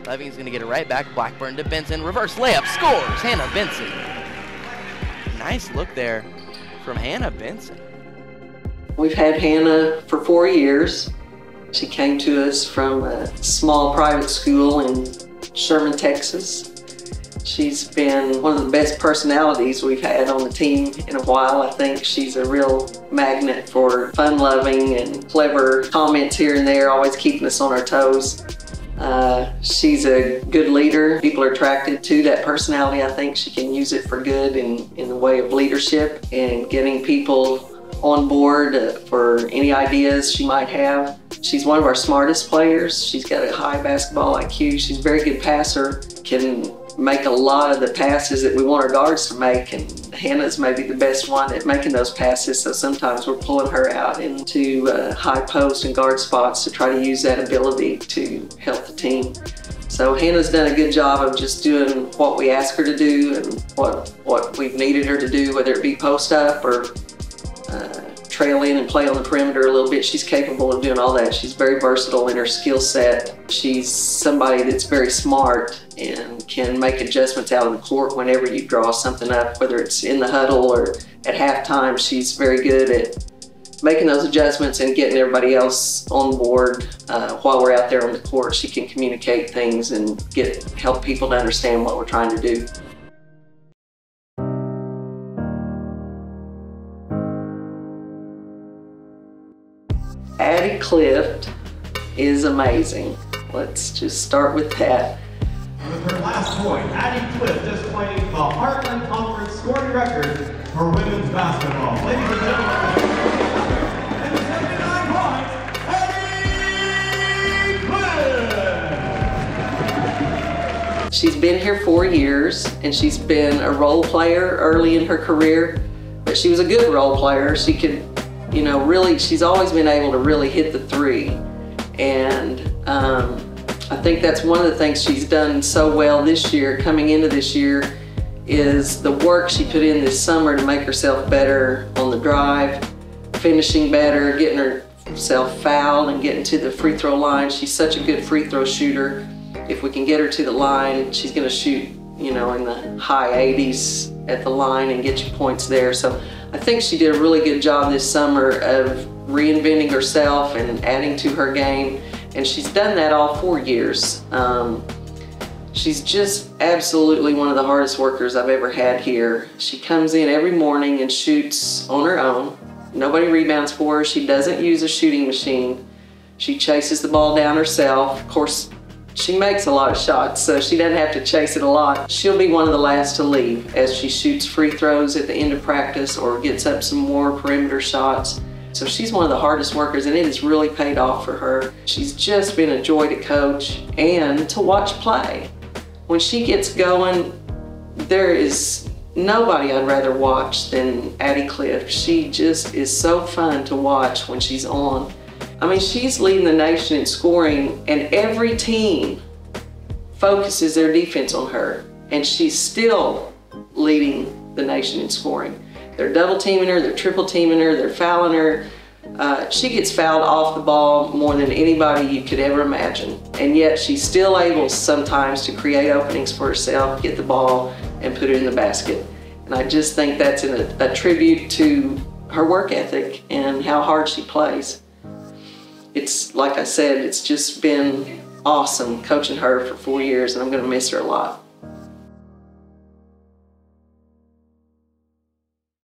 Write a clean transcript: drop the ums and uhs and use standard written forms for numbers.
Leving's going to get it right back. Blackburn to Bentsen. Reverse layup. Scores. Hannah Bentsen. Nice look there from Hannah Bentsen. We've had Hannah for 4 years. She came to us from a small private school in Sherman, Texas. She's been one of the best personalities we've had on the team in a while. I think she's a real magnet for fun-loving and clever comments here and there, always keeping us on our toes. She's a good leader. People are attracted to that personality. I think she can use it for good in the way of leadership and getting people on board for any ideas she might have. She's one of our smartest players. She's got a high basketball IQ. She's a very good passer, can make a lot of the passes that we want our guards to make, and Hannah's maybe the best one at making those passes, so sometimes we're pulling her out into high post and guard spots to try to use that ability to help the team. So Hannah's done a good job of just doing what we ask her to do and what we've needed her to do, whether it be post up or trail in and play on the perimeter a little bit. She's capable of doing all that. She's very versatile in her skill set. She's somebody that's very smart and can make adjustments out on the court whenever you draw something up, whether it's in the huddle or at halftime. She's very good at making those adjustments and getting everybody else on board while we're out there on the court. She can communicate things and help people to understand what we're trying to do. Addy Clift is amazing. Let's just start with that. With her last point, Addy Clift displaying the Heartland Conference scoring record for women's basketball. Ladies and gentlemen, and the 79 points, Addy Clift! She's been here 4 years, and she's been a role player early in her career, but she was a good role player. She could, really, she's always been able to really hit the three. And I think that's one of the things she's done so well this year, coming into this year, is the work she put in this summer to make herself better on the drive, finishing better, getting herself fouled and getting to the free throw line. She's such a good free throw shooter. If we can get her to the line, she's going to shoot, in the high 80s at the line and get you points there. So I think she did a really good job this summer of reinventing herself and adding to her game, and she's done that all 4 years. She's just absolutely one of the hardest workers I've ever had here. She comes in every morning and shoots on her own. Nobody rebounds for her. She doesn't use a shooting machine. She chases the ball down herself. Of course, she makes a lot of shots, so she doesn't have to chase it a lot. She'll be one of the last to leave as she shoots free throws at the end of practice or gets up some more perimeter shots. So she's one of the hardest workers, and it has really paid off for her. She's just been a joy to coach and to watch play. When she gets going, there is nobody I'd rather watch than Addy Clift. She just is so fun to watch when she's on. I mean, she's leading the nation in scoring, and every team focuses their defense on her, and she's still leading the nation in scoring. They're double teaming her, they're triple teaming her, they're fouling her. She gets fouled off the ball more than anybody you could ever imagine, and yet she's still able sometimes to create openings for herself, get the ball, and put it in the basket. And I just think that's a tribute to her work ethic and how hard she plays. It's, like I said, it's just been awesome coaching her for 4 years, and I'm going to miss her a lot.